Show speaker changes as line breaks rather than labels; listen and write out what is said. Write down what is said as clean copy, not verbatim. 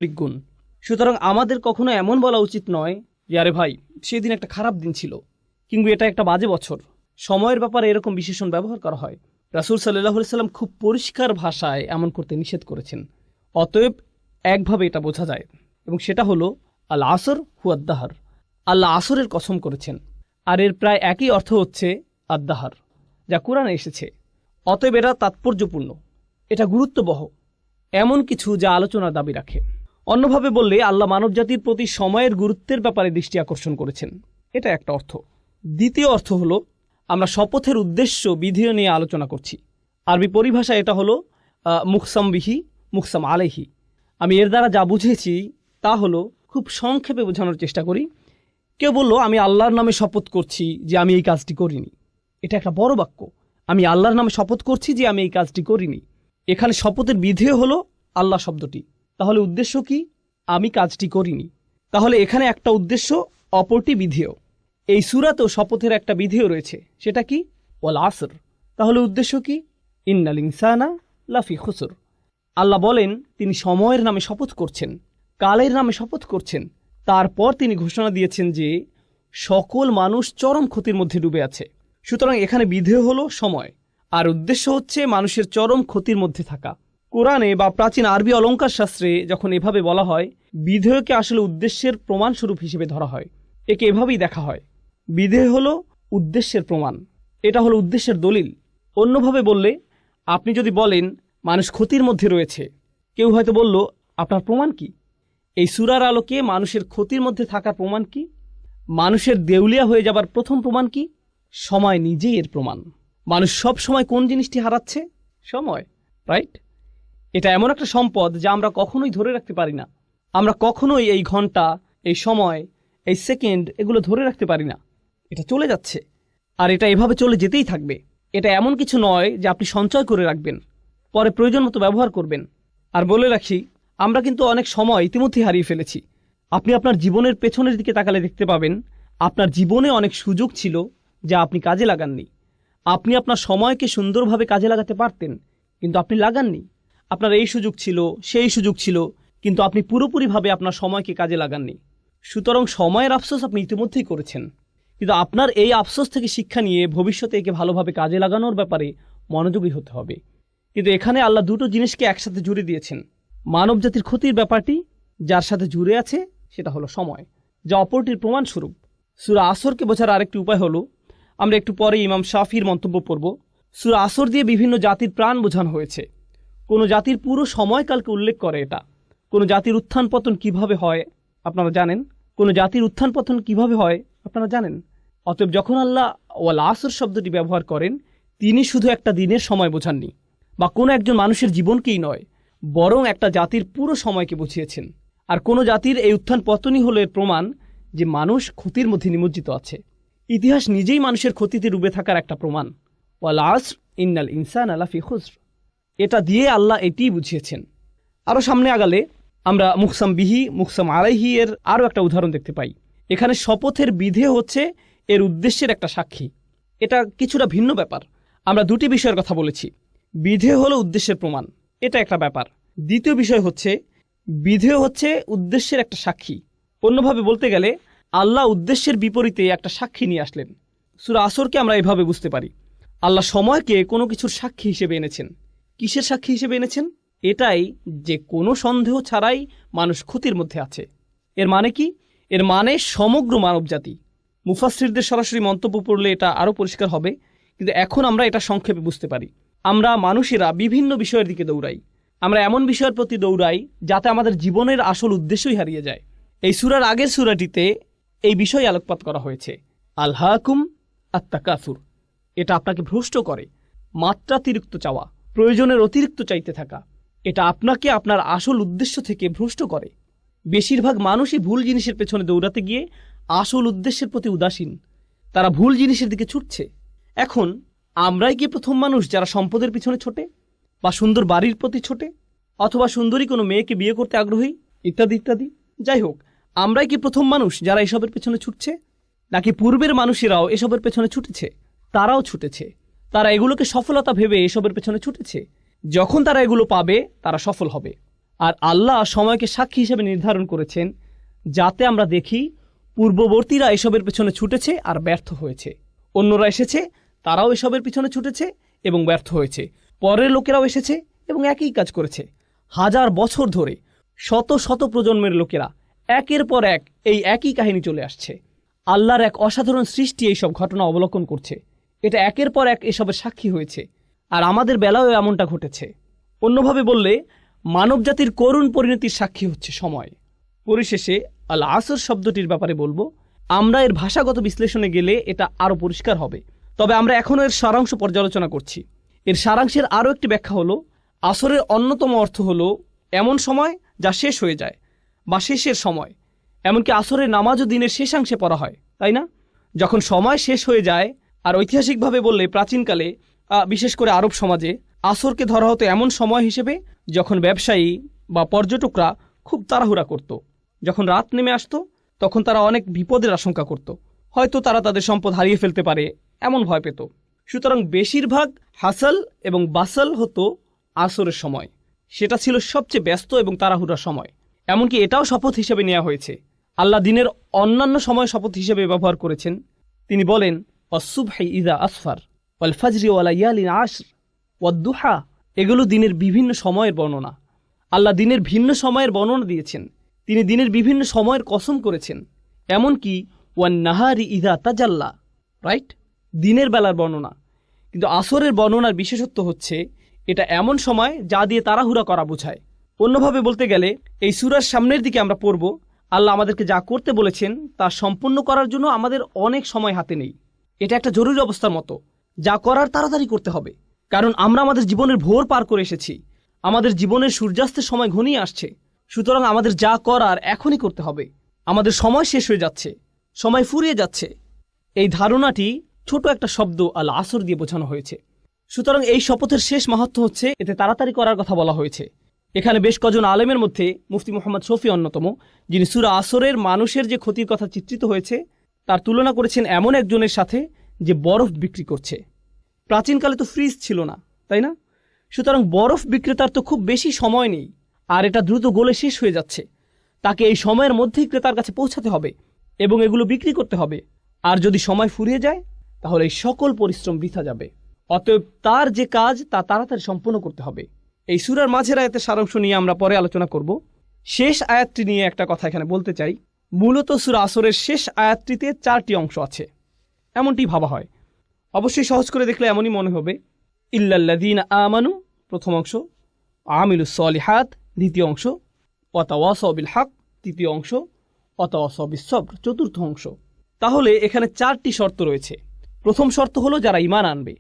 গুণ। সুতরাং আমাদের কখনো এমন বলা উচিত নয় যে আরে ভাই সেদিন একটা খারাপ দিন ছিল, কিংবা এটা একটা বাজে বছর। সময়ের ব্যাপারে এরকম বিশেষণ ব্যবহার করা হয়। রাসূল সাল্লাল্লাহু আলাইহি সাল্লাম খুব পরিষ্কার ভাষায় এমন করতে নিষেধ করেছেন। অতএব একভাবে এটা বোঝা যায়, এবং সেটা হলো আল আসর হুয়াদ্দাহার, আল্লাহ আসরের কসম করেছেন। আর এর প্রায় একই অর্থ হচ্ছে আদ্দাহার, যা কোরআনে এসেছে। অতএব এটা তাৎপর্যপূর্ণ, এটা গুরুত্ববহ, এমন কিছু যা আলোচনার দাবি রাখে। অন্যভাবে বললে আল্লাহ মানবজাতির প্রতি সময়ের গুরুত্বের ব্যাপারে দৃষ্টি আকর্ষণ করেছেন, এটা একটা অর্থ। দ্বিতীয় অর্থ হলো আমরা শপথের উদ্দেশ্য বিধিও নিয়ে আলোচনা করছি। আরবি পরিভাষা এটা হলো মুকসাম বিহি, মুকসাম আলাইহি। আমি এর দ্বারা যা বুঝেছি তা হলো, খুব সংক্ষেপে বোঝানোর চেষ্টা করি। কেউ বলল আমি আল্লাহর নামে শপথ করছি যে আমি এই কাজটি করিনি। এটা একটা বড় বাক্য, আমি আল্লাহর নামে শপথ করছি যে আমি এই কাজটি করিনি। এখানে শপথের বিধেয় হলো আল্লাহ শব্দটি। তাহলে উদ্দেশ্য কি? আমি কাজটি করিনি। তাহলে এখানে একটা উদ্দেশ্য, অপরটি বিধেয়। এই সূরাতেও শপথের একটা বিধেয় রয়েছে, সেটা কি? ওয়াল আসর। তাহলে উদ্দেশ্য কি? ইন্নাল ইনসানা লাফি খুসর। আল্লাহ বলেন তিনি সময়ের নামে শপথ করছেন, কালের নামে শপথ করছেন। তারপর তিনি ঘোষণা দিয়েছেন যে সকল মানুষ চরম ক্ষতির মধ্যে ডুবে আছে। সুতরাং এখানে বিধেয় হলো সময়, আর উদ্দেশ্য হচ্ছে মানুষের চরম ক্ষতির মধ্যে থাকা। কোরআনে বা প্রাচীন আরবি অলঙ্কার শাস্ত্রে যখন এভাবে বলা হয়, বিধেয়কে আসলে উদ্দেশ্যের প্রমাণস্বরূপ হিসেবে ধরা হয়। একে এভাবেই দেখা হয়, বিধেয় হলো উদ্দেশ্যের প্রমাণ, এটা হলো উদ্দেশ্যের দলিল। অন্যভাবে বললে, আপনি যদি বলেন মানুষ ক্ষতির মধ্যে রয়েছে, কেউ হয়তো বলল আপনার প্রমাণ কি? এই সূরার আলোকে মানুষের ক্ষতির মধ্যে থাকার প্রমাণ কি? মানুষের দেউলিয়া হয়ে যাবার প্রথম প্রমাণ কি? সময় নিজেই এর প্রমাণ। মানুষ সব সময় কোন জিনিসটি হারাচ্ছে? সময়, রাইট? এটা এমন একটা সম্পদ যা আমরা কখনোই ধরে রাখতে পারি না। আমরা কখনোই এই ঘন্টা, এই সময়, এই সেকেন্ড এগুলো ধরে রাখতে পারি না। এটা চলে যাচ্ছে, আর এটা এভাবে চলে যেতেই থাকবে। এটা এমন কিছু নয় যে আপনি সঞ্চয় করে রাখবেন, পরে প্রয়োজন মতো ব্যবহার করবেন। আর বলে রাখি, আমরা কিন্তু অনেক সময় ইতিমধ্যেই হারিয়ে ফেলেছি। আপনি আপনার জীবনের পেছনের দিকে তাকালে দেখতে পাবেন আপনার জীবনে অনেক সুযোগ ছিল যা আপনি কাজে লাগাননি। আপনি আপনার সময়কে সুন্দরভাবে কাজে লাগাতে পারতেন, কিন্তু আপনি লাগাননি। আপনার এই সুযোগ ছিল, সেই সুযোগ ছিল, কিন্তু আপনি পুরোপুরিভাবে আপনার সময়কে কাজে লাগাননি। সুতরাং সময়ের আফসোস আপনি ইতিমধ্যেই করেছেন, কিন্তু আপনার এই আফসোস থেকে শিক্ষা নিয়ে ভবিষ্যতে একে ভালোভাবে কাজে লাগানোর ব্যাপারে মনোযোগী হতে হবে। কিন্তু এখানে আল্লাহ দুটো জিনিসকে একসাথে জুড়ে দিয়েছেন। মানবজাতির ক্ষতির ব্যাপারটি যার সাথে জুড়ে আছে সেটা হলো সময়, যা অপরটির প্রমাণস্বরূপ। সূরা আসরকে বোঝার আরেকটি উপায় হলো, আমরা একটু পরে ইমাম শাফির মন্তব্য পড়ব। সূরা আসর দিয়ে বিভিন্ন জাতির প্রাণ বোঝানো হয়েছে। কোনো জাতির পুরো সময়কালকে উল্লেখ করে এটা। কোনো জাতির উত্থান পতন কিভাবে হয় আপনারা জানেন। কোনো জাতির উত্থান পতন কিভাবে হয় আপনারা জানেন। অতএব যখন আল্লাহ ওয়াল আসর শব্দটি ব্যবহার করেন, তিনি শুধু একটা দিনের সময় বোঝাননি, বা কোনো একজন মানুষের জীবনকেই নয়, বরং একটা জাতির পুরো সময়কে বুঝিয়েছেন। আর কোনো জাতির এই উত্থান পতনই হলো এর প্রমাণ যে মানুষ ক্ষতির মধ্যে নিমজ্জিত আছে। ইতিহাস নিজেই মানুষের ক্ষতিতে ডুবে থাকার একটা প্রমাণ। ওয়াল আসর ইন্নাল ইনসানা লাফি খুসর, এটা দিয়ে আল্লাহ এটিই বুঝিয়েছেন। আরও সামনে আগালে আমরা মুকসাম বিহি, মুকসাম আলাইহি এর আরও একটা উদাহরণ দেখতে পাই। এখানে শপথের বিধেয় হচ্ছে এর উদ্দেশ্যের একটা সাক্ষী। এটা কিছুটা ভিন্ন ব্যাপার। আমরা দুটি বিষয়ের কথা বলেছি। বিধেয় হলো উদ্দেশ্যের প্রমাণ, এটা একটা ব্যাপার। দ্বিতীয় বিষয় হচ্ছে বিধেয় হচ্ছে উদ্দেশ্যের একটা সাক্ষী। অন্যভাবে বলতে গেলে আল্লাহ উদ্দেশ্যের বিপরীতে একটা সাক্ষী নিয়ে আসলেন। সূরা আসরকে আমরা এভাবে বুঝতে পারি, আল্লাহ সময়কে কোনো কিছুর সাক্ষী হিসেবে এনেছেন। কিসের সাক্ষী হিসেবে এনেছেন? এটাই যে কোনো সন্দেহ ছাড়াই মানুষ ক্ষতির মধ্যে আছে। এর মানে কি? এর মানে সমগ্র মানবজাতি। মুফাসসিরদের সরাসরি মন্তব্য পড়লে এটা আরও পরিষ্কার হবে, কিন্তু এখন আমরা এটা সংক্ষেপে বুঝতে পারি। আমরা মানুষেরা বিভিন্ন বিষয়ের দিকে দৌড়াই। আমরা এমন বিষয়ের প্রতি দৌড়াই যাতে আমাদের জীবনের আসল উদ্দেশ্যই হারিয়ে যায়। এই সূরার আগের সূরাটিতে এই বিষয়ে আলোকপাত করা হয়েছে, আলহাকুম আত-তাকাসুর। এটা আপনাকে ভ্রষ্ট করে, মাত্রাতিরিক্ত চাওয়া, প্রয়োজনের অতিরিক্ত চাইতে থাকা। এটা আপনাকে আপনার আসল উদ্দেশ্য থেকে ভ্রষ্ট করে। বেশিরভাগ মানুষই ভুল জিনিসের পেছনে দৌড়াতে গিয়ে আসল উদ্দেশ্যের প্রতি উদাসীন। তারা ভুল জিনিসের দিকে ছুটছে। এখন আমরাই কি প্রথম মানুষ যারা সম্পদের পিছনে ছোটে, বা সুন্দর বাড়ির প্রতি ছোটে, অথবা সুন্দরী কোনো মেয়েকে বিয়ে করতে আগ্রহী, ইত্যাদি ইত্যাদি? যাই হোক, আমরাই কি প্রথম মানুষ যারা এসবের পেছনে ছুটছে, নাকি পূর্বের মানুষেরাও এসবের পেছনে ছুটেছে? তারাও ছুটেছে। তারা এগুলোকে সফলতা ভেবে এসবের পেছনে ছুটেছে। যখন তারা এগুলো পাবে তারা সফল হবে। আর আল্লাহ সময়কে সাক্ষী হিসেবে নির্ধারণ করেছেন, যাতে আমরা দেখি পূর্ববর্তীরা এসবের পেছনে ছুটেছে আর ব্যর্থ হয়েছে, অন্যরা এসেছে তারাও এসবের পিছনে ছুটেছে এবং ব্যর্থ হয়েছে, পরের লোকেরাও এসেছে এবং একই কাজ করেছে। হাজার বছর ধরে শত শত প্রজন্মের লোকেরা একের পর এক এই একই কাহিনী চলে আসছে। আল্লাহর এক অসাধারণ সৃষ্টি এইসব ঘটনা অবলোকন করছে। এটা একের পর এক এসবের সাক্ষী হয়েছে, আর আমাদের বেলায়ও এমনটা ঘটেছে। অন্যভাবে বললে মানবজাতির করুণ পরিণতির সাক্ষী হচ্ছে সময়। পরিশেষে আল আসর শব্দটির ব্যাপারে বলবো, আমরা এর ভাষাগত বিশ্লেষণে গেলে এটা আরও পরিষ্কার হবে, তবে আমরা এখনও এর সারাংশ পর্যালোচনা করছি। এর সারাংশের আরও একটি ব্যাখ্যা হলো, আসরের অন্যতম অর্থ হলো এমন সময় যা শেষ হয়ে যায় বা শেষের সময়। এমনকি আসরের নামাজও দিনের শেষাংশে পড়া হয়, তাই না? যখন সময় শেষ হয়ে যায়, আর ঐতিহাসিকভাবে বললে প্রাচীনকালে বিশেষ করে আরব সমাজে আসরকে ধরা হতো এমন সময় হিসেবে যখন ব্যবসায়ী বা পর্যটকরা খুব তাড়াহুড়া করত। যখন রাত নেমে আসতো তখন তারা অনেক বিপদের আশঙ্কা করত, হয়তো তারা তাদের সম্পদ হারিয়ে ফেলতে পারে, এমন ভয় পেত। সুতরাং বেশিরভাগ হাসাল এবং বাসাল হতো আসরের সময়। সেটা ছিল সবচেয়ে ব্যস্ত এবং তাড়াহুড়ার সময়। এমনকি এটাও শপথ হিসেবে নেওয়া হয়েছে। আল্লাহ দিনের অন্যান্য সময় শপথ হিসেবে ব্যবহার করেছেন। তিনি বলেন, অসুবহি ইদা আসফার ওয়াল ফাজরি ওয়া লায়ালিন আশর ওয়াদ-দুহা। এগুলো দিনের বিভিন্ন সময়ের বর্ণনা। আল্লাহ দিনের ভিন্ন সময়ের বর্ণনা দিয়েছেন। তিনি দিনের বিভিন্ন সময়ের কসম করেছেন। এমনকি ওয়ান নাহারি ইদা তাজাল্লা, রাইট, দিনের বেলার বর্ণনা। কিন্তু আসরের বর্ণনার বিশেষত্ব হচ্ছে এটা এমন সময় যা দিয়ে তাড়াহুড়া করা বোঝায়। অন্যভাবে বলতে গেলে এই সূরার সামনের দিকে আমরা পড়ব, আল্লাহ আমাদেরকে যা করতে বলেছেন তা সম্পূর্ণ করার জন্য আমাদের অনেক সময় হাতে নেই। এটা একটা জরুরি অবস্থার মতো, যা করার তাড়াতাড়ি করতে হবে, কারণ আমরা আমাদের জীবনের ভোর পার করে এসেছি। আমাদের জীবনের সূর্যাস্তের সময় ঘনিয়ে আসছে। সুতরাং আমাদের যা করার এখনই করতে হবে। আমাদের সময় শেষ হয়ে যাচ্ছে, সময় ফুরিয়ে যাচ্ছে। এই ধারণাটি ছোট একটা শব্দ আল আসর দিয়ে বোঝানো হয়েছে। সুতরাং এই শপথের শেষ মাহাত্ম্য হচ্ছে এতে তাড়াতাড়ি করার কথা বলা হয়েছে। এখানে বেশ কজন আলেমের মধ্যে মুফতি মুহাম্মদ শফি অন্যতম, যিনি সূরা আসরের মানুষের যে ক্ষতির কথা চিত্রিত হয়েছে তার তুলনা করেছেন এমন একজনের সাথে যে বরফ বিক্রি করছে। প্রাচীনকালে তো ফ্রিজ ছিল না, তাই না? সুতরাং বরফ বিক্রেতার তো খুব বেশি সময় নেই, আর এটা দ্রুত গলে শেষ হয়ে যাচ্ছে। তাকে এই সময়ের মধ্যেই ক্রেতার কাছে পৌঁছাতে হবে এবং এগুলো বিক্রি করতে হবে। আর যদি সময় ফুরিয়ে যায় তাহলে এই সকল পরিশ্রম বৃথা যাবে। অতএব তার যে কাজ তা তাড়াতাড়ি সম্পন্ন করতে হবে। এই সূরার মাঝের আয়াতের সারাংশ নিয়ে আমরা পরে আলোচনা করব। শেষ আয়াতটি নিয়ে একটা কথা এখানে বলতে চাই। মূলত সূরা আসরের শেষ আয়াতটিতে 4টি অংশ আছে, এমনটি ভাবা হয়। অবশ্যই সহজ করে দেখলে এমনই মনে হবে। ইল্লাল্লাযীনা আমানু প্রথম অংশ, আমিলুস সলিহাত দ্বিতীয় অংশ, ওয়াতাওয়াসাউ বিল হক তৃতীয় অংশ, ওয়াতাওয়াসাউ বিস সবর চতুর্থ অংশ। তাহলে এখানে 4টি শর্ত রয়েছে। প্রথম শর্ত হলো যারা ঈমান আনবে,